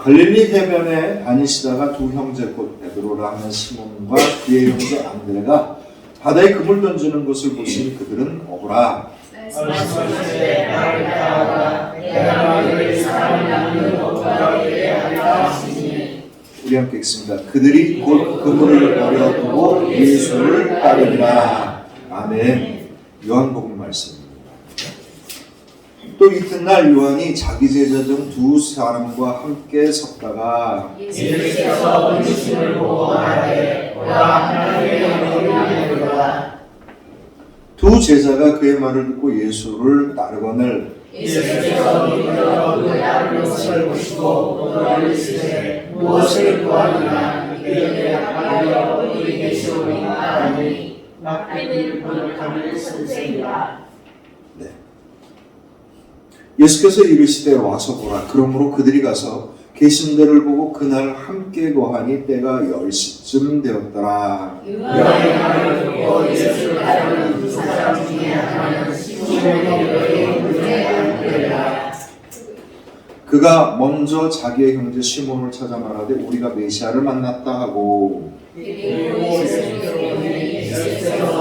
갈릴리 해변에 다니시다가 두 형제 곧 베드로라 하는 시몬과 그의 형제 안드레가 바다에 그물 던지는 것을 보시니 그들은 오라. 우리 함께 읽습니다. 그들이 곧 그물을 버려두고 예수를 따르니라. 아멘. 요한복음 말씀입니다. 또 이튿날 요한이 자기 제자 중 두 사람과 함께 섰다가 예수께서 오르심을 보고 말하되 보라 하나님의 영광이 이르노라. 두 제자가 그의 말을 듣고 예수를 따르거늘 예수께서 믿으러 그를 따르는 것을 보시고 오늘 이르시되 무엇을 구하느냐 이르되 알려 우리 계시오니까 하니 낙비를 번역하는 선생이라. 예수께서 이르시되 와서 보라. 그러므로 그들이 가서 계신 데를 보고 그날 함께 거하니 때가 10시쯤 되었더라. 요한의 말을 듣고 예수를 따르는 두 사람 중에 하나는 시몬 베드로의 형제 안드레라. 그가 먼저 자기의 형제 시몬을 찾아 말하되 우리가 메시아를 만났다 하고 예수께서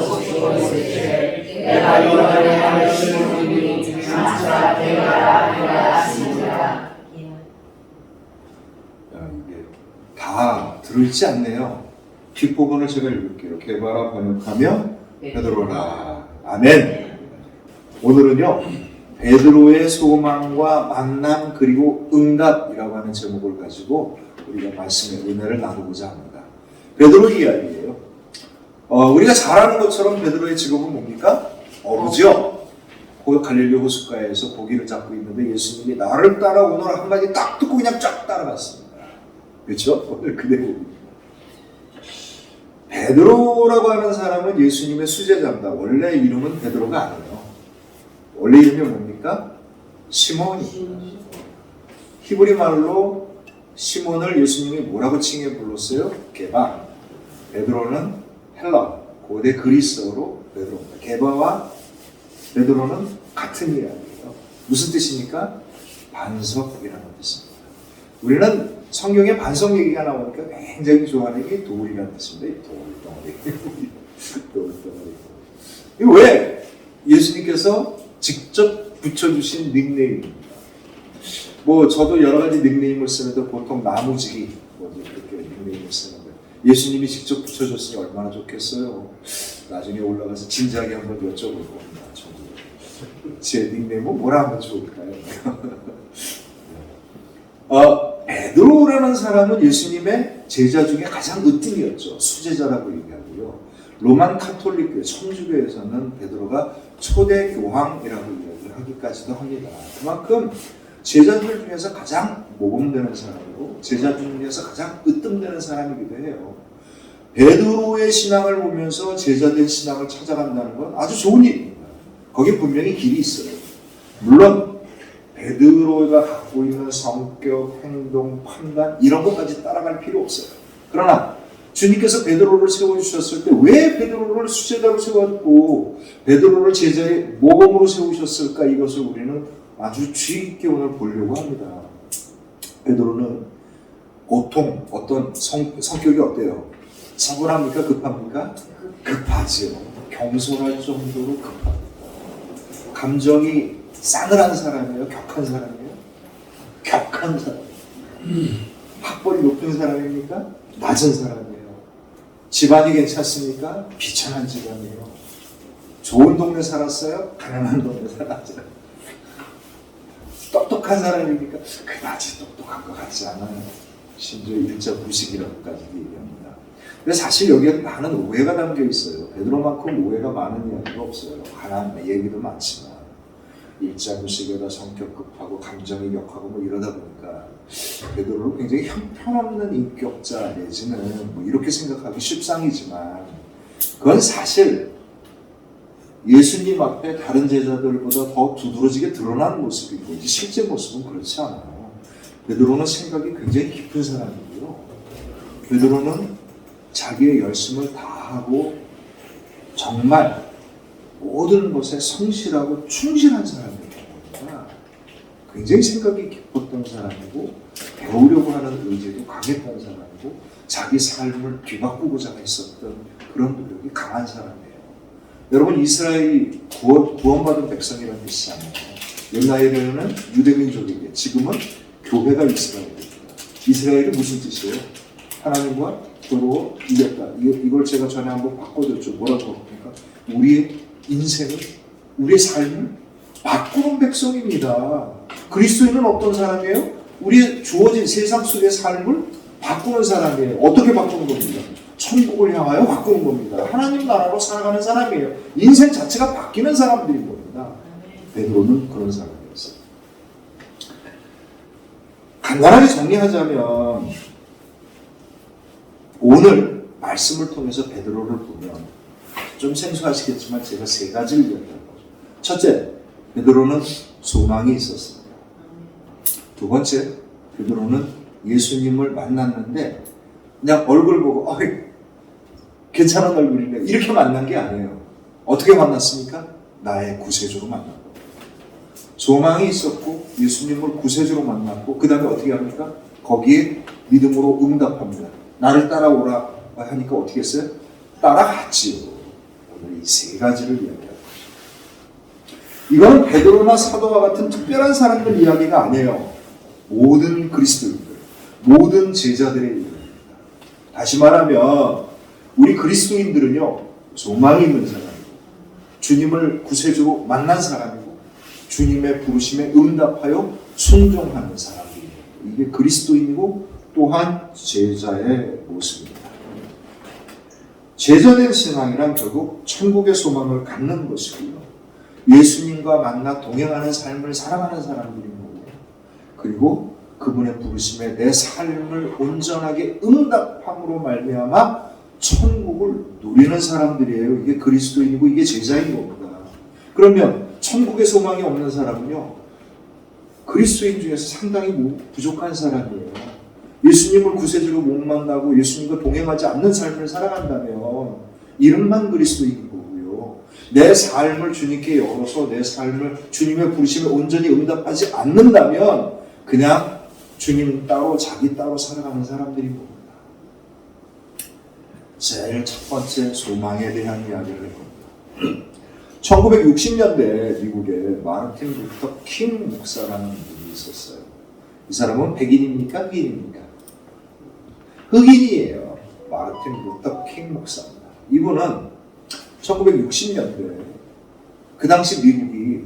보시고 이르시되 내가 요한의 아들 시몬이니 장차 되어라 하시니라. 이게 다 들어있지 않네요. 뒷부분을 제가 읽을게요. 개바라 번역하며 베드로라. 아멘. 오늘은요 베드로의 소망과 만남 그리고 응답이라고 하는 제목을 가지고 우리가 말씀의 은혜를 나누고자 합니다. 베드로 이야기예요. 우리가 잘 아는 것처럼 베드로의 직업은 뭡니까? 어부죠. 갈릴리 호숫가에서 고기를 잡고 있는데 예수님이 나를 따라 오너라 한마디 딱 듣고 그냥 쫙 따라갔습니다. 그렇죠? 오늘 그 내용입니다. 베드로라고 하는 사람은 예수님의 수제자입니다. 원래 이름은 베드로가 아니에요. 원래 이름이 뭡니까? 시몬입니다. 히브리 말로 시몬을 예수님이 뭐라고 칭해 불렀어요? 게바. 베드로는 헬라, 고대 그리스어로 베드로입니다. 게바와 베드로는 같은 이야기예요. 무슨 뜻입니까? 반석이라는 뜻입니다. 우리는 성경에 반석 얘기가 나오니까 굉장히 좋아하는 게 돌이라는 뜻입니다. 돌덩어리. 이거 왜 예수님께서 직접 붙여주신 닉네임입니다. 저도 여러 가지 닉네임을 쓰는데 보통 나무지기 그렇게 닉네임을 쓰는데 예수님이 직접 붙여줬으니 얼마나 좋겠어요. 나중에 올라가서 진지하게 한번 여쭤볼 겁니다. 제 닉네임은 뭐라 하면 좋을까요? 베드로라는 사람은 예수님의 제자 중에 가장 으뜸이었죠. 수제자라고 얘기하고요. 로만 카톨릭교회, 천주교에서는 베드로가 초대 교황이라고 이야기를 하기까지도 합니다. 그만큼 제자들 중에서 가장 모범되는 사람이고 제자 중에서 가장 으뜸되는 사람이기도 해요. 베드로의 신앙을 보면서 제자된 신앙을 찾아간다는 건 아주 좋은 일입니다. 거기에 분명히 길이 있어요. 물론 베드로가 갖고 있는 성격, 행동, 판단 이런 것까지 따라갈 필요 없어요. 그러나 주님께서 베드로를 세워주셨을 때 왜 베드로를 수제자로 세웠고 베드로를 제자의 모범으로 세우셨을까? 이것을 우리는 아주 주의 깊게 오늘 보려고 합니다. 베드로는 보통 어떤 성격이 어때요? 차분합니까? 급합니까? 급하지요. 겸손할 정도로 급합니다. 감정이 싸늘한 사람이에요? 격한 사람이에요? 격한 사람. 학벌이 높은 사람입니까? 낮은 사람이에요. 집안이 괜찮습니까? 비천한 집안이에요. 좋은 동네 살았어요? 가난한 동네 살았어요. 똑똑한 사람입니까? 그다지 똑똑한 것 같지 않아요. 심지어 일자 무식이라고까지도 얘기합니다. 근데 사실 여기에 많은 오해가 담겨 있어요. 베드로만큼 오해가 많은 이야기가 없어요. 하나님의 얘기도 많지만 일자 무식에다 성격 급하고 감정이 격하고 이러다 보니까 베드로를 굉장히 형편없는 인격자 내지는 이렇게 생각하기 십상이지만 그건 사실 예수님 앞에 다른 제자들보다 더 두드러지게 드러난 모습이고 실제 모습은 그렇지 않아요. 베드로는 생각이 굉장히 깊은 사람이고요. 베드로는 자기의 열심을 다하고 정말 모든 것에 성실하고 충실한 사람이었습니다. 굉장히 생각이 깊었던 사람이고 배우려고 하는 의지도 강했던 사람이고 자기 삶을 뒤바꾸고자 했었던 그런 노력이 강한 사람이에요. 여러분, 이스라엘이 구원받은 백성이라는 뜻이잖아요. 옛날에는 유대민족에게, 지금은 교회가 이스라엘입니다. 이스라엘이 무슨 뜻이에요? 하나님과 서로 이겼다. 이걸 제가 전에 한번 바꿔줬죠. 뭐라고 합니까? 우리의 인생을, 우리의 삶을 바꾸는 백성입니다. 그리스도인은 어떤 사람이에요? 우리의 주어진 세상 속의 삶을 바꾸는 사람이에요. 어떻게 바꾸는 겁니까? 천국을 향하여 바꾸는 겁니다. 하나님 나라로 살아가는 사람이에요. 인생 자체가 바뀌는 사람들인 겁니다. 베드로는 그런 사람이었어요. 간단하게 정리하자면 오늘 말씀을 통해서 베드로를 보면 좀 생소하시겠지만 제가 세 가지를 이야기할 거죠. 첫째, 베드로는 소망이 있었습니다. 두 번째, 베드로는 예수님을 만났는데 그냥 얼굴 보고 괜찮은 얼굴이네 이렇게 만난 게 아니에요. 어떻게 만났습니까? 나의 구세주로 만났고, 소망이 있었고 예수님을 구세주로 만났고, 그 다음에 어떻게 합니까? 거기에 믿음으로 응답합니다. 나를 따라오라 하니까 어떻게 했어요? 따라갔지요. 오늘 이 세 가지를 이야기할 것입니다. 이거는 베드로나 사도와 같은 특별한 사람들 이야기가 아니에요. 모든 그리스도인들, 모든 제자들의 이야기입니다. 다시 말하면 우리 그리스도인들은요, 소망이 있는 사람이고 주님을 구세주로 만난 사람이고 주님의 부르심에 응답하여 순종하는 사람이에요. 이게 그리스도인이고 또한 제자의 모습입니다. 제자된 신앙이란 결국 천국의 소망을 갖는 것이고요. 예수님과 만나 동행하는 삶을 살아가는 사람들인 거고, 그리고 그분의 부르심에 내 삶을 온전하게 응답함으로 말미암아 천국을 누리는 사람들이에요. 이게 그리스도인이고 이게 제자인 겁니다. 그러면 천국의 소망이 없는 사람은요, 그리스도인 중에서 상당히 부족한 사람이에요. 예수님을 구세주로 못 만나고 예수님과 동행하지 않는 삶을 살아간다면 이름만 그리스도인 거고요. 내 삶을 주님께 열어서 내 삶을 주님의 부르심에 온전히 응답하지 않는다면 그냥 주님 따로 자기 따로 살아가는 사람들인 겁니다. 제일 첫 번째 소망에 대한 이야기를 해봅니다. 1960년대 미국에 마르틴 루터 킹 목사라는 분이 있었어요. 이 사람은 백인입니까? 흑인입니까? 흑인이에요. 마르틴 루터 킹 목사입니다. 이분은 1960년대 그 당시 미국이,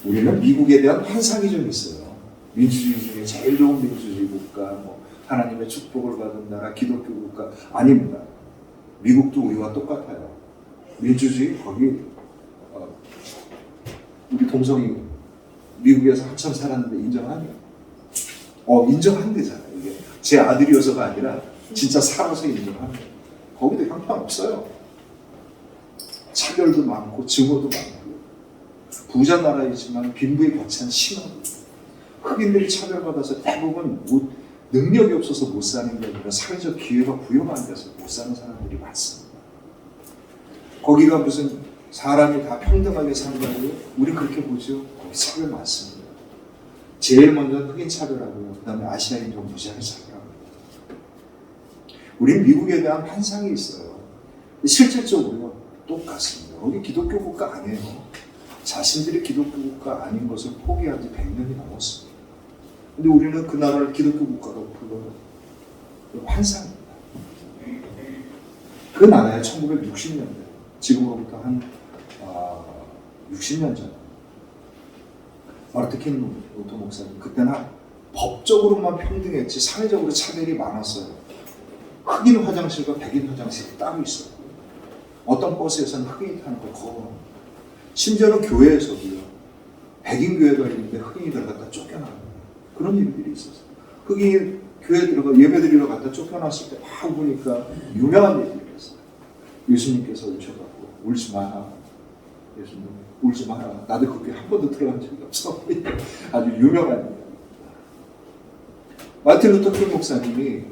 우리는 미국에 대한 환상이 좀 있어요. 민주주의 중에 제일 좋은 민주주의 국가, 하나님의 축복을 받은 나라, 기독교 국가. 아닙니다. 미국도 우리와 똑같아요. 민주주의 거기 우리 동성이 미국에서 한참 살았는데 인정하냐? 인정한대잖아요. 이게 제 아들이어서가 아니라 진짜 살아서 인정합니다. 거기도 형편없어요. 차별도 많고 증오도 많고 부자 나라이지만 빈부의 격차는 심하고 흑인들이 차별받아서 대부분 능력이 없어서 못 사는 게 아니라 사회적 기회가 부여가 안 돼서 못 사는 사람들이 많습니다. 거기가 무슨 사람이 다 평등하게 사는 거예요? 우리 그렇게 보죠? 거기 차별 많습니다. 제일 먼저 흑인 차별하고요. 그 다음에 아시아인종 무지하게 차별합니다. 우린 미국에 대한 환상이 있어요. 실질적으로 똑같습니다. 거기 기독교 국가 아니에요. 자신들이 기독교 국가 아닌 것을 포기한 지 100년이 넘었습니다. 근데 우리는 그 나라를 기독교 국가로 불러요. 환상입니다. 그 나라에 1960년대, 지금으로부터 한 60년 전, 마르틴 루터 목사님, 그때는 법적으로만 평등했지 사회적으로 차별이 많았어요. 흑인 화장실과 백인 화장실이 따로 있었고, 어떤 버스에서는 흑인이 타는 걸 거부합니다. 심지어는 교회에서도요, 백인 교회가 있는데 흑인이 들어갔다 쫓겨나는 그런 일들이 있었어요. 흑인이 교회에 들어가 예배드리러 갔다 쫓겨났을 때 막 보니까 유명한 얘기를 했어요. 예수님께서 오셔가지고 울지 마라. 예수님 울지 마라. 나도 그렇게 한 번도 들어간 적이 없어. 아주 유명한 얘기입니다. 마틴 루터 킹 목사님이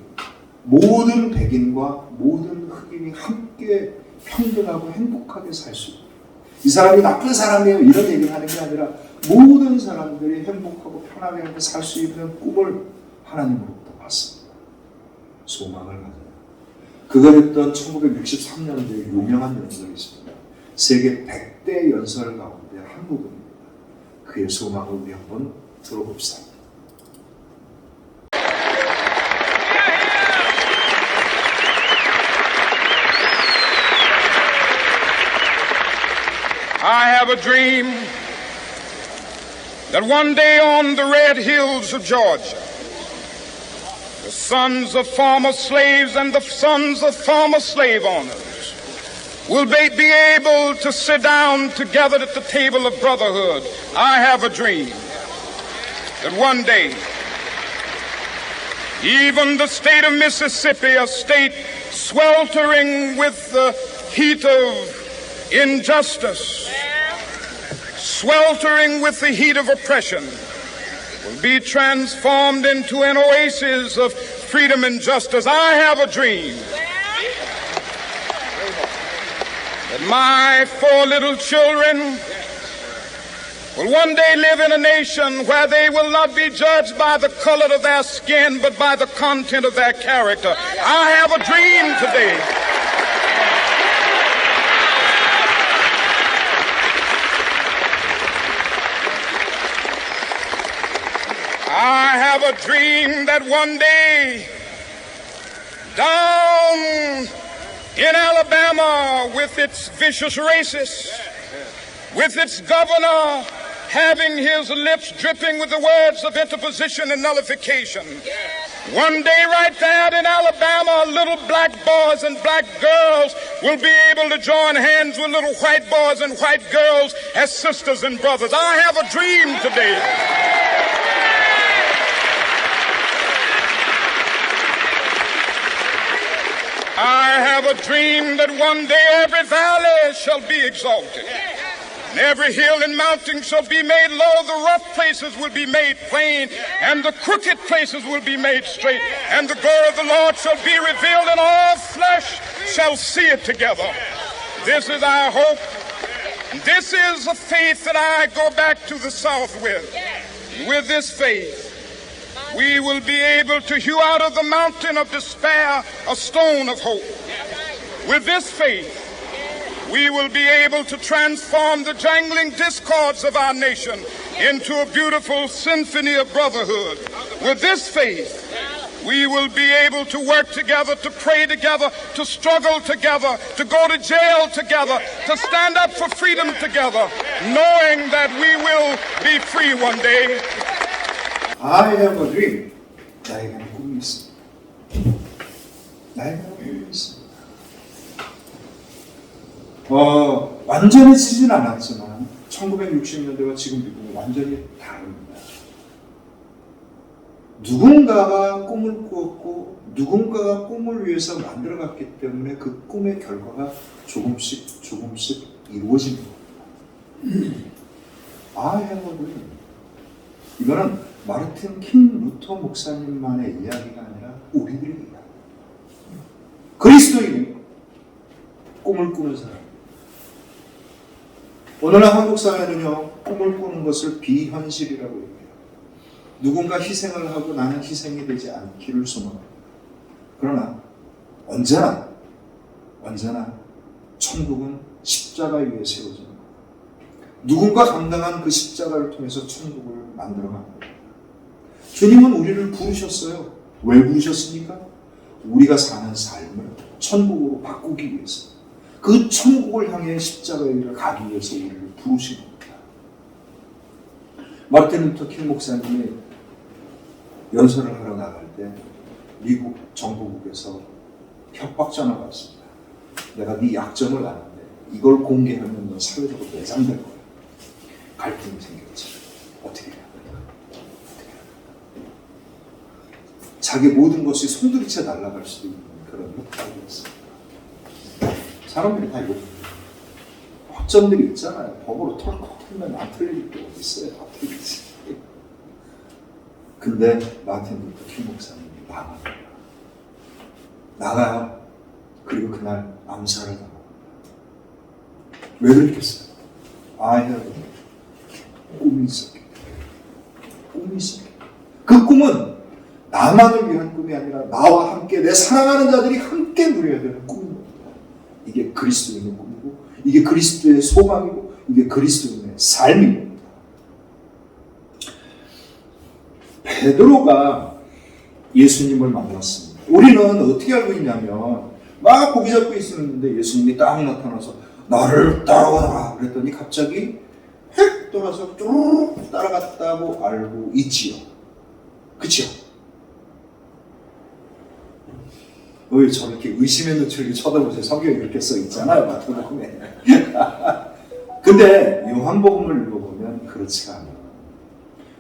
모든 백인과 모든 흑인이 함께 평등하고 행복하게 살 수 있고, 이 사람이 나쁜 사람이에요 이런 얘기를 하는 게 아니라 모든 사람들이 행복하고 편하게 살 수 있는 꿈을 하나님으로부터 받습니다. 소망을 가져요. 그가 했던 1963년도에 유명한 연설이 있습니다. 세계 100대 연설 가운데 한 부분입니다. 그의 소망을 우리 한번 들어봅시다. I have a dream that one day on the red hills of Georgia, the sons of former slaves and the sons of former slave owners will be able to sit down together at the table of brotherhood. I have a dream that one day, even the state of Mississippi, a state sweltering with the heat of injustice, sweltering with the heat of oppression, will be transformed into an oasis of freedom and justice. I have a dream that my 4 little children will one day live in a nation where they will not be judged by the color of their skin, but by the content of their character. I have a dream today I have a dream that one day down in Alabama, with its vicious racists, with its governor having his lips dripping with the words of interposition and nullification, one day right there in Alabama, little black boys and black girls will be able to join hands with little white boys and white girls as sisters and brothers. I have a dream today I have a dream that one day every valley shall be exalted, and every hill and mountain shall be made low. The rough places will be made plain, and the crooked places will be made straight. And the glory of the Lord shall be revealed, and all flesh shall see it together. This is our hope. This is a faith that I go back to the South with. With this faith, we will be able to hew out of the mountain of despair a stone of hope. With this faith, we will be able to transform the jangling discords of our nation into a beautiful symphony of brotherhood. With this faith, we will be able to work together, to pray together, to struggle together, to go to jail together, to stand up for freedom together, knowing that we will be free one day. I have a dream. 나에게는 꿈이 있습니다. 나에게는 꿈이 있습니다. 완전히 지진 않았지만 1960년대와 지금 미국은 완전히 다릅니다. 누군가가 꿈을 꾸었고 누군가가 꿈을 위해서 만들어갔기 때문에 그 꿈의 결과가 조금씩 이루어진 겁니다. I have a dream. 이거는 마르틴 킹 루터 목사님만의 이야기가 아니라 우리들의 이야기. 그리스도인이 꿈을 꾸는 사람. 오늘날 한국 사회는요, 꿈을 꾸는 것을 비현실이라고 얘기해요. 누군가 희생을 하고 나는 희생이 되지 않기를 소망합니다. 그러나 언제나 천국은 십자가 위에 세워집니다. 누군가 감당한 그 십자가를 통해서 천국을 만들어갑니다. 주님은 우리를 부르셨어요. 왜 부르셨습니까? 우리가 사는 삶을 천국으로 바꾸기 위해서, 그 천국을 향해 십자가의 길을 가기 위해서 우리를 부르신 겁니다. 마르틴 루터 킹 목사님이 연설을 하러 나갈 때 미국 정부국에서 협박 전화가 왔습니다. 내가 네 약점을 아는데 이걸 공개하면 너 사회적으로 매장될 거야. 갈등이 생겼지. 어떻게 해야 될까? 자기 모든 것이 송두리째 날아갈 수도 있는 그런 협박이었습니다. 사람들이 다 욕. 허점들이 있잖아요. 법으로 털고 틀면 안 틀릴 게 어디 있어요? 다 틀리지. 근데 마틴 루터 킹 목사님이 나가요. 그리고 그날 암살을 당합니다. 왜 그랬겠어요? 꿈이 있었기 때문에. 그 꿈은 나만을 위한 꿈이 아니라 나와 함께 내 사랑하는 자들이 함께 누려야 되는 꿈입니다. 이게 그리스도인의 꿈이고 이게 그리스도의 소망이고 이게 그리스도인의 삶입니다. 베드로가 예수님을 만났습니다. 우리는 어떻게 알고 있냐면 막 고기 잡고 있었는데 예수님이 딱 나타나서 나를 따라와라 그랬더니 갑자기 획 돌아서 쭉 따라갔다고 알고 있지요. 그치요? 왜 저렇게 의심의 눈초리로 쳐다보세요? 성경에 그렇게 써 있잖아요. 마태복음에. 근데 요한복음을 읽어보면 그렇지가 않아요.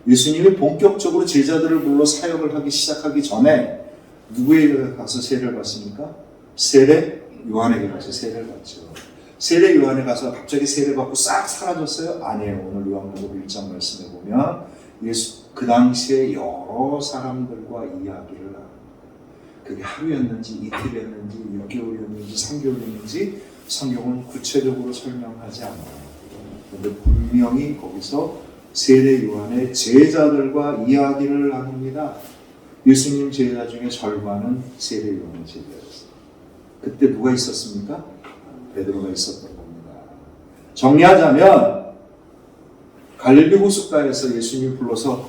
예수님이 본격적으로 제자들을 불러 사역을 하기 시작하기 전에 누구에게 가서 세례를 받습니까? 세례 요한에게 가서 세례를 받죠. 세례 요한에 가서 갑자기 세례 받고 싹 사라졌어요? 아니에요. 오늘 요한복음 1장 말씀에 보면 예수 그 당시에 여러 사람들과 이야기를 합니다. 그게 하루였는지 이틀이었는지 6개월이었는지 3개월이었는지 성경은 구체적으로 설명하지 않아요. 그런데 분명히 거기서 세례 요한의 제자들과 이야기를 나눕니다. 예수님 제자 중에 절반은 세례 요한의 제자였어요. 그때 누가 있었습니까? 베드로가 있었던 겁니다. 정리하자면 갈릴리 호숫가에서 예수님이 불러서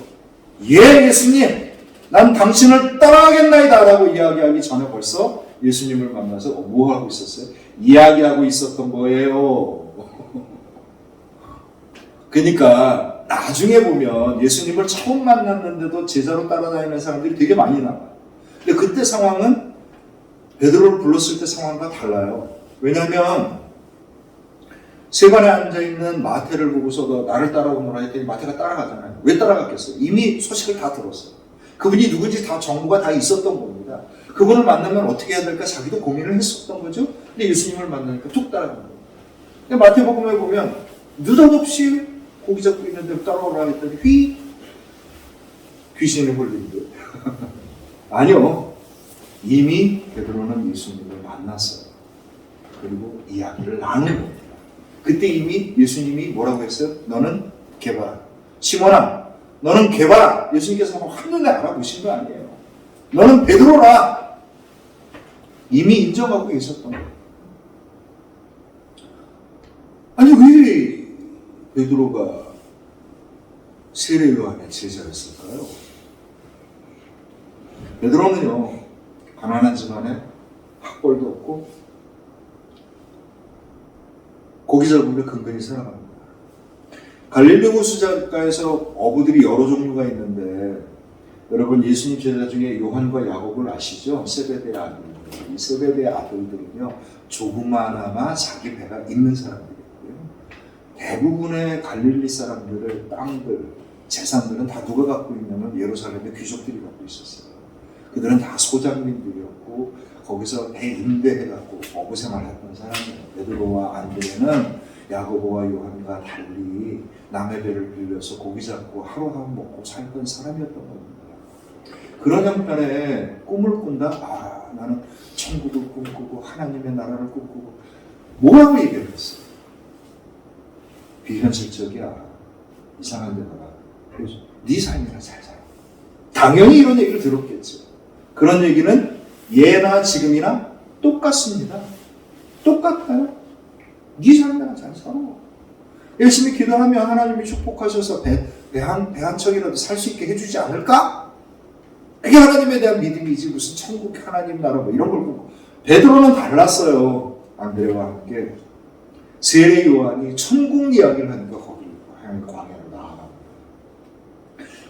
예 예수님 난 당신을 따라가겠나이다 라고 이야기하기 전에 벌써 예수님을 만나서 뭐 하고 있었어요? 이야기하고 있었던 거예요. 그러니까 나중에 보면 예수님을 처음 만났는데도 제자로 따라다니는 사람들이 되게 많이 나와요. 근데 그때 상황은 베드로를 불렀을 때 상황과 달라요. 왜냐하면 세관에 앉아있는 마태를 보고서 너 나를 따라오너라 했더니 마태가 따라가잖아요. 왜 따라갔겠어요? 이미 소식을 다 들었어요. 그분이 누군지 다 정보가 다 있었던 겁니다. 그분을 만나면 어떻게 해야 될까 자기도 고민을 했었던 거죠. 근데 예수님을 만나니까 툭 따라간 거예요. 근데 마태복음에 보면 느닷없이 고기 잡고 있는데 따라오라 했더니 휘 귀신에 걸린 거예요. 아니요. 이미 베드로는 예수님을 만났어요. 그리고 이야기를 나눈 겁니다. 그때 이미 예수님이 뭐라고 했어요? 너는 개봐라. 시몬아 너는 개봐라. 예수님께서 한눈에 알아보신 거 아니에요. 너는 베드로라. 이미 인정하고 계셨던 거예요. 아니 왜 베드로가 세례 요한의 제자였을까요? 베드로는요 가난한 집안에 학벌도 없고 고기 잡으며 근근히 살아갑니다. 갈릴리 호수가에서 어부들이 여러 종류가 있는데 여러분 예수님 제자 중에 요한과 야곱을 아시죠? 세베대의 아들들. 이 세베대의 아들들은요 조그마나마 자기 배가 있는 사람들이고요. 대부분의 갈릴리 사람들의 땅들, 재산들은 다 누가 갖고 있냐면 예루살렘의 귀족들이 갖고 있었어요. 그들은 다 소장민들이었고 거기서 배 임대해갖고 어부 생활했던 사람이에요. 베드로와 안드레는 야고보와 요한과 달리 남의 배를 빌려서 고기 잡고 하루하루 먹고 살던 사람이었던 겁니다. 그런 형편의 꿈을 꾼다? 아, 나는 천국을 꿈꾸고 하나님의 나라를 꿈꾸고 뭐라고 얘기를 했어요? 비현실적이야. 이상한 데다가 네 삶이나 잘 살아. 당연히 이런 얘기를 들었겠죠. 그런 얘기는 예나 지금이나 똑같습니다. 똑같아요. 네 삶이나 잘 살아. 열심히 기도하면 하나님이 축복하셔서 배 한 척이라도 살 수 있게 해주지 않을까? 이게 하나님에 대한 믿음이지 무슨 천국 하나님 나라 뭐 이런 걸 보고. 베드로는 달랐어요. 안드레와 함께 세례 요한이 천국 이야기를 하니까 거기를 향해 광야로 나아갑니다.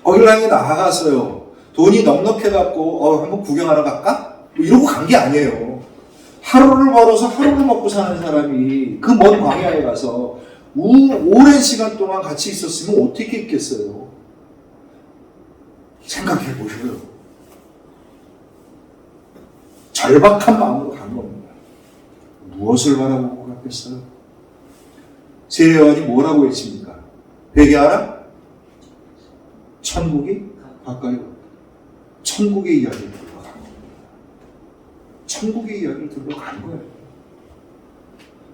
거기를 향해 나아갔어요. 돈이 넉넉해갖고 한번 구경하러 갈까? 뭐 이러고 간 게 아니에요. 하루를 벌어서 하루를 먹고 사는 사람이 그 먼 광야에 가서 오랜 시간 동안 같이 있었으면 어떻게 있겠어요? 생각해 보셔요. 절박한 마음으로 간 겁니다. 무엇을 바라보고 갔겠어요? 세례요한이 뭐라고 외칩니까? 회개하라? 천국이 가까이 온다. 천국의 이야기를 들고 간 겁니다. 천국의 이야기를 들고 간 거예요.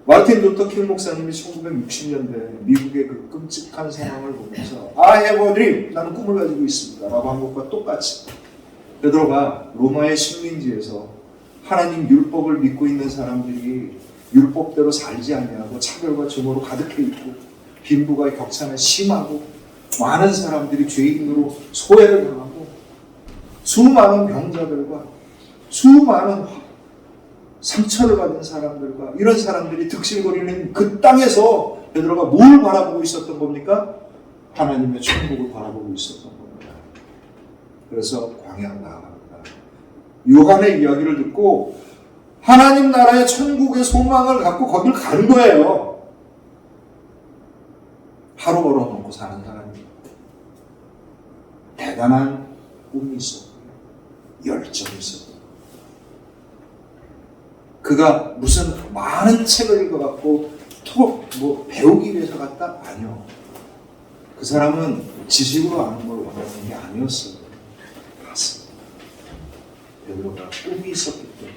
마틴 루터 킹 목사님이 1960년대 미국의 그 끔찍한 상황을 보면서 I have a dream, 나는 꿈을 가지고 있습니다 라고 한 것과 똑같이 베드로가 로마의 식민지에서 하나님 율법을 믿고 있는 사람들이 율법대로 살지 아니하고 차별과 증오로 가득해 있고 빈부가 격차는 심하고 많은 사람들이 죄인으로 소외를 당하고 수많은 병자들과 수많은 상처를 받은 사람들과 이런 사람들이 득실거리는 그 땅에서 베드로가 뭘 바라보고 있었던 겁니까? 하나님의 천국을 바라보고 있었던 겁니다. 그래서 광야로 나아갑니다. 요한의 이야기를 듣고 하나님 나라의 천국의 소망을 갖고 거길 가는 거예요. 하루 벌어놓고 사는 사람입니다. 대단한 꿈이 있었고요. 열정이 있었고요. 그가 무슨 많은 책을 읽어갖고 배우기 위해서 갔다? 아니요. 그 사람은 지식으로 아는 걸 원하는 게 아니었어요. 맞습니다. 베드로가 꿈이 있었기 때문에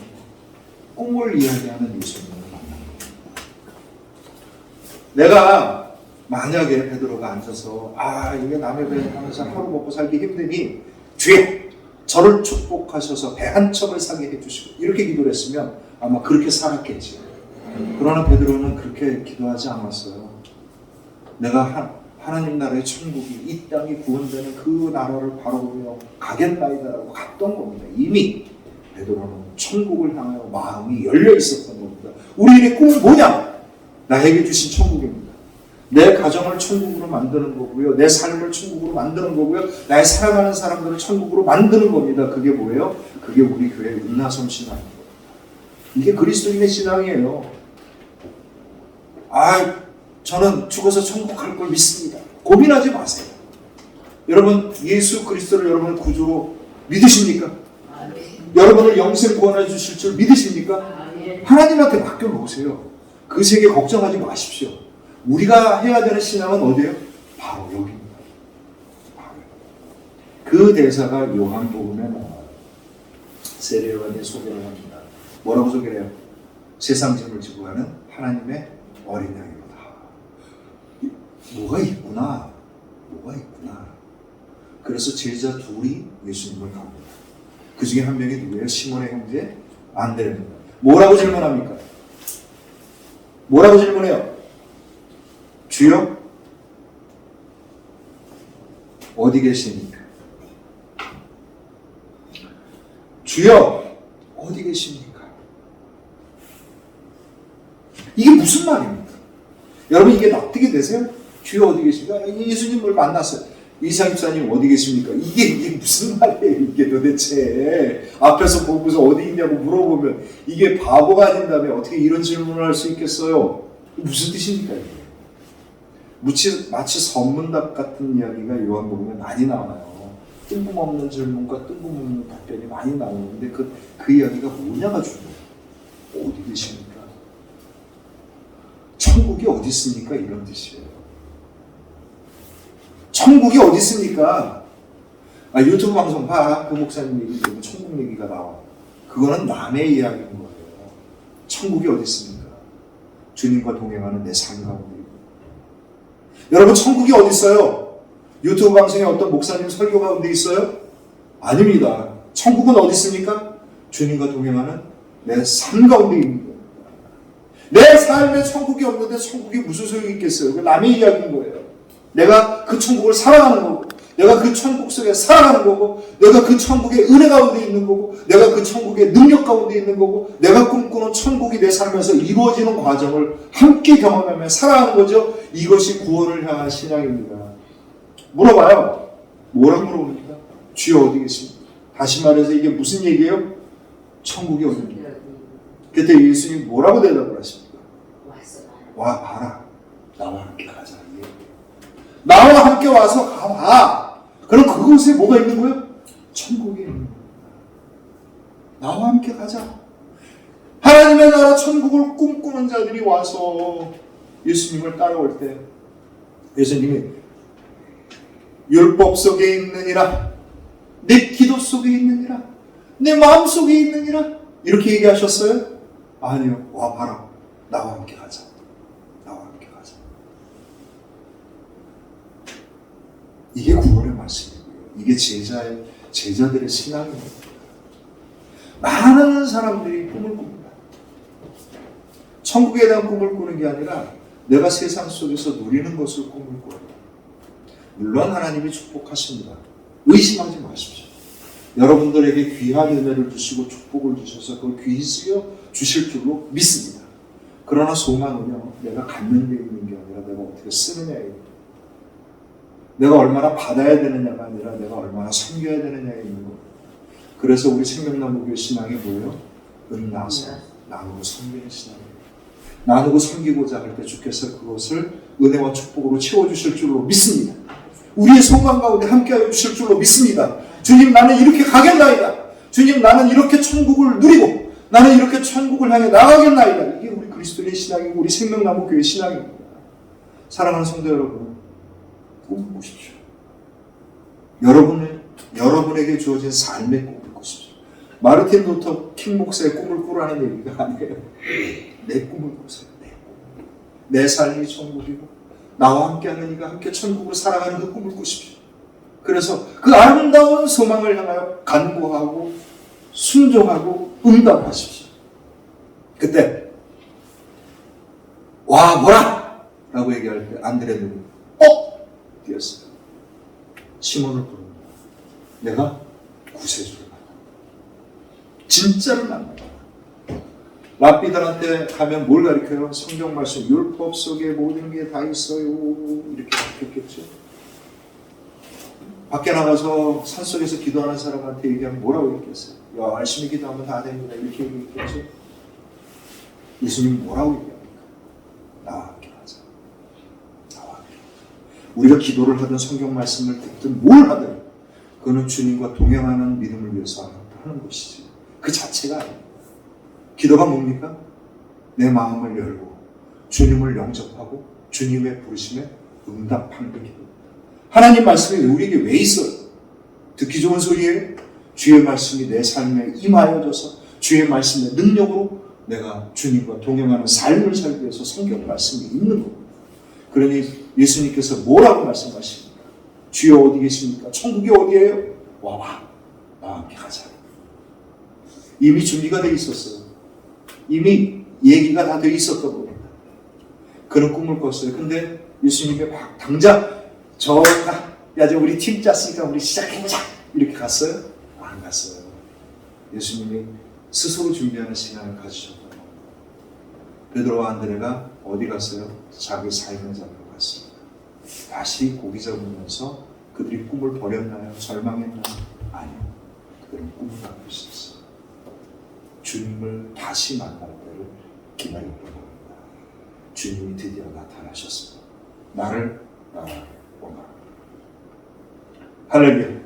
꿈을 이야기하는 예수님을 만난 겁니다. 내가 만약에 베드로가 앉아서 이게 남의 배 타면서 하루 먹고 살기 힘드니 주여 저를 축복하셔서 배 한 척을 사게 해주시고 이렇게 기도를 했으면 아마 그렇게 살았겠지. 그러나 베드로는 그렇게 기도하지 않았어요. 내가 하나님 나라의 천국이 이 땅이 구원되는 그 나라를 바라보며 가겠나이다라고 갔던 겁니다. 이미 베드로는 천국을 향하여 마음이 열려 있었던 겁니다. 우리의 꿈은 뭐냐? 나에게 주신 천국입니다. 내 가정을 천국으로 만드는 거고요. 내 삶을 천국으로 만드는 거고요. 나의 사랑하는 사람들을 천국으로 만드는 겁니다. 그게 뭐예요? 그게 우리 교회 은나섬 신앙입니다. 이게 그리스도인의 신앙이에요. 저는 죽어서 천국 갈 걸 믿습니다. 고민하지 마세요. 여러분 예수 그리스도를 여러분 구주로 믿으십니까? 여러분을 영생 구원해 주실 줄 믿으십니까? 하나님한테 맡겨놓으세요. 그 세계 걱정하지 마십시오. 우리가 해야 되는 신앙은 어디예요? 바로 여기입니다. 그 대사가 요한복음에 나와요. 세례요한이 소개를 합니다. 뭐라고 소개를 해요? 세상 짐을 지고 가는 하나님의 어린 양이로다. 뭐가 있구나. 그래서 제자 둘이 예수님을 갑니다. 그 중에 한 명이 누구예요? 시몬의 형제 안드레입니다. 뭐라고 질문합니까? 뭐라고 질문해요? 주여 어디 계십니까? 주여 어디 계십니까? 이게 무슨 말입니까? 여러분 이게 납득이 되세요? 주여 어디 계십니까? 예수님을 만났어요. 이상 집사님 어디 계십니까? 이게 무슨 말이에요? 이게 도대체 앞에서 보고서 어디 있냐고 물어보면 이게 바보가 아닌 다음에 어떻게 이런 질문을 할 수 있겠어요? 무슨 뜻입니까? 이게? 마치 선문답 같은 이야기가 요한복음에 많이 나와요. 뜬금없는 질문과 뜬금없는 답변이 많이 나오는데 그 이야기가 뭐냐가 중요해요. 어디 계십니까? 천국이 어디 있습니까? 이런 뜻이에요. 천국이 어디 있습니까? 유튜브 방송 봐. 그 목사님 얘기 들으면 천국 얘기가 나와. 그거는 남의 이야기인 거예요. 천국이 어디 있습니까? 주님과 동행하는 내 삶 가운데. 여러분 천국이 어디 있어요? 유튜브 방송에 어떤 목사님 설교 가운데 있어요? 아닙니다. 천국은 어디 있습니까? 주님과 동행하는 내 삶 가운데 있는 거예요. 내 삶에 천국이 없는데 천국이 무슨 소용이 있겠어요? 그 남의 이야기인 거예요. 내가 그 천국을 사랑하는 거고, 내가 그 천국 속에 살아가는 거고, 내가 그 천국의 은혜 가운데 있는 거고, 내가 그 천국의 능력 가운데 있는 거고, 내가 꿈꾸는 천국이 내 삶에서 이루어지는 과정을 함께 경험하며 살아가는 거죠. 이것이 구원을 향한 신앙입니다. 물어봐요. 뭐라고 물어봅니까? 주여 어디 계십니까? 다시 말해서 이게 무슨 얘기예요? 천국이 어디입니까? 그때 예수님 뭐라고 대답을 하십니까? 와 봐라. 나와 함께 가자. 나와 함께 와서 가봐. 그럼 그곳에 뭐가 있는 거예요? 천국이 있는 거예요. 나와 함께 가자. 하나님의 나라 천국을 꿈꾸는 자들이 와서 예수님을 따라올 때 예수님이 율법 속에 있느니라, 내 기도 속에 있느니라, 내 마음 속에 있느니라 이렇게 얘기하셨어요? 아니요. 와봐라. 나와 함께 가자. 이게 구원의 말씀이고요. 이게 제자들의 신앙입니다. 많은 사람들이 꿈을 꿉니다. 천국에 대한 꿈을 꾸는 게 아니라 내가 세상 속에서 누리는 것을 꿈을 꿔요. 물론 하나님이 축복하십니다. 의심하지 마십시오. 여러분들에게 귀한 은혜를 주시고 축복을 주셔서 그걸 귀히 쓰여 주실 줄로 믿습니다. 그러나 소망은요, 내가 갖는 데 있는 게 아니라 내가 어떻게 쓰느냐입니다. 내가 얼마나 받아야 되느냐가 아니라 내가 얼마나 섬겨야 되느냐에 있는 겁니다. 그래서 우리 생명나무교회 신앙이 뭐예요? 은나서 나누고 섬기는 신앙이에요. 나누고 섬기고자 할 때 주께서 그것을 은혜와 축복으로 채워주실 줄로 믿습니다. 우리의 소망 가운데 함께하여 주실 줄로 믿습니다. 주님, 나는 이렇게 가겠나이다. 주님, 나는 이렇게 천국을 누리고 나는 이렇게 천국을 향해 나가겠나이다. 이게 우리 그리스도의 신앙이고 우리 생명나무교회 신앙입니다. 사랑하는 성도 여러분, 꿈을 꾸십시오. 여러분에게 주어진 삶의 꿈을 꾸십시오. 마르틴 루터 킹 목사의 꿈을 꾸라는 얘기가 아니에요. 내 꿈을 꾸세요. 내 꿈. 내 삶이 천국이고 나와 함께하는 이가 함께 천국으로 살아가는 그 꿈을 꾸십시오. 그래서 그 아름다운 소망을 향하여 간구하고 순종하고 응답하십시오. 그때 와 뭐라! 라고 얘기할 때 안드레 눈이 뛰었어요. 시몬을 부릅니다. 내가 구세주를 만나. 진짜를 만나. 랍비들한테 가면 뭘 가르쳐요? 성경 말씀, 율법 속에 모든 게 다 있어요. 이렇게 가르쳤겠죠. 밖에 나가서 산속에서 기도하는 사람한테 얘기하면 뭐라고 얘기했어요? 열심히 기도하면 다 됩니다. 이렇게 얘기했겠죠. 예수님 뭐라고 얘기합니까? 나와 함께 하자. 나와 함께 하자. 우리가 기도를 하든 성경 말씀을 듣든 뭘 하든 그거는 주님과 동행하는 믿음을 위해서 하는 것이지. 그 자체가 아닙니다. 기도가 뭡니까? 내 마음을 열고 주님을 영접하고 주님의 부르심에 응답하는 게 기도입니다. 하나님 말씀이 우리에게 왜 있어요? 듣기 좋은 소리예요? 주의 말씀이 내 삶에 임하여져서 주의 말씀의 능력으로 내가 주님과 동행하는 삶을 살기 위해서 성경 말씀이 있는 겁니다. 그러니 예수님께서 뭐라고 말씀하십니까? 주여 어디 계십니까? 천국이 어디예요? 와봐. 나와 함께 가자. 이미 준비가 되어 있었어요. 이미 얘기가 다 되어 있었던 겁니다. 그런 꿈을 꿨어요. 근데 예수님이 막 당장 이제 우리 팀 짰으니까 우리 시작해보자 이렇게 갔어요? 안 갔어요. 예수님이 스스로 준비하는 시간을 가지셨던 겁니다. 베드로와 안드레가 어디 갔어요? 자기 삶을 잡으러 갔습니다. 다시 고기 잡으면서 그들이 꿈을 버렸나요? 절망했나요? 아니요. 그들은 꿈을 갖고 있었어요. 주님을 다시 만날 때를 기다렸던 겁니다. 주님이 드디어 나타나셨습니다. 나를 오라. 할렐루야.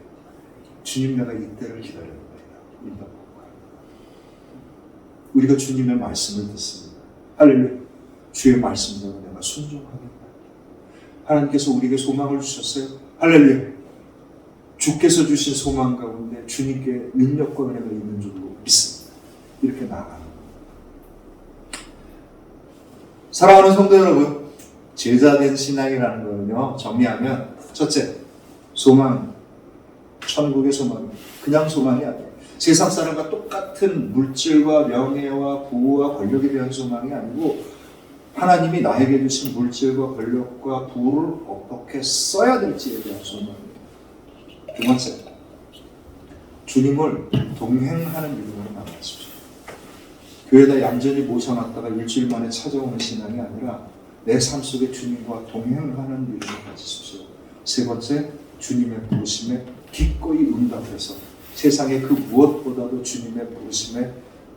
주님, 내가 이때를 기다렸습니다. 우리가 주님의 말씀을 듣습니다. 할렐루야. 주의 말씀대로 내가 순종하겠다. 하나님께서 우리에게 소망을 주셨어요. 할렐루야. 주께서 주신 소망 가운데 주님께 능력과 은혜가 있는 줄로 믿습니다. 이렇게 나아가는 겁니다. 사랑하는 성도 여러분, 제자된 신앙이라는 거는요, 정리하면 첫째, 소망, 천국의 소망, 그냥 소망이 아니에요. 세상 사람과 똑같은 물질과 명예와 부와 권력에 대한 소망이 아니고 하나님이 나에게 주신 물질과 권력과 부를 어떻게 써야 될지에 대한 소망입니다. 두 번째, 주님을 동행하는 믿음으로 만나십시오. 교회에다 얌전히 모셔놨다가 일주일 만에 찾아오는 신앙이 아니라 내 삶 속에 주님과 동행하는 믿음을 가지십시오. 세 번째, 주님의 부르심에 기꺼이 응답해서 세상의 그 무엇보다도 주님의 부르심에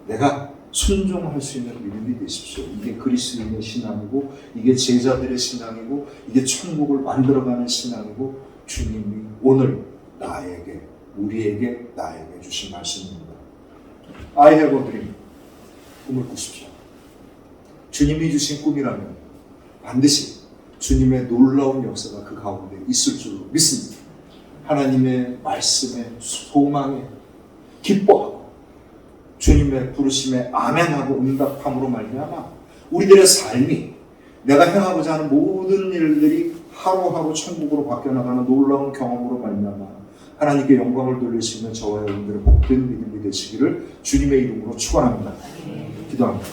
내가 순종할 수 있는 믿음이 되십시오. 이게 그리스도인의 신앙이고 이게 제자들의 신앙이고 이게 천국을 만들어가는 신앙이고 주님이 오늘 나에게, 우리에게, 나에게 주신 말씀입니다. I have a dream. 꿈을 꾸십시오. 주님이 주신 꿈이라면 반드시 주님의 놀라운 역사가 그 가운데 있을 줄로 믿습니다. 하나님의 말씀에, 소망에 기뻐하고 주님의 부르심에 아멘하고 응답함으로 말미암아 우리들의 삶이 내가 행하고자 하는 모든 일들이 하루하루 천국으로 바뀌어나가는 놀라운 경험으로 말미암아 하나님께 영광을 돌릴 수 있는 저와 여러분들의 복된 믿음이 되시기를 주님의 이름으로 축원합니다. 기도합니다.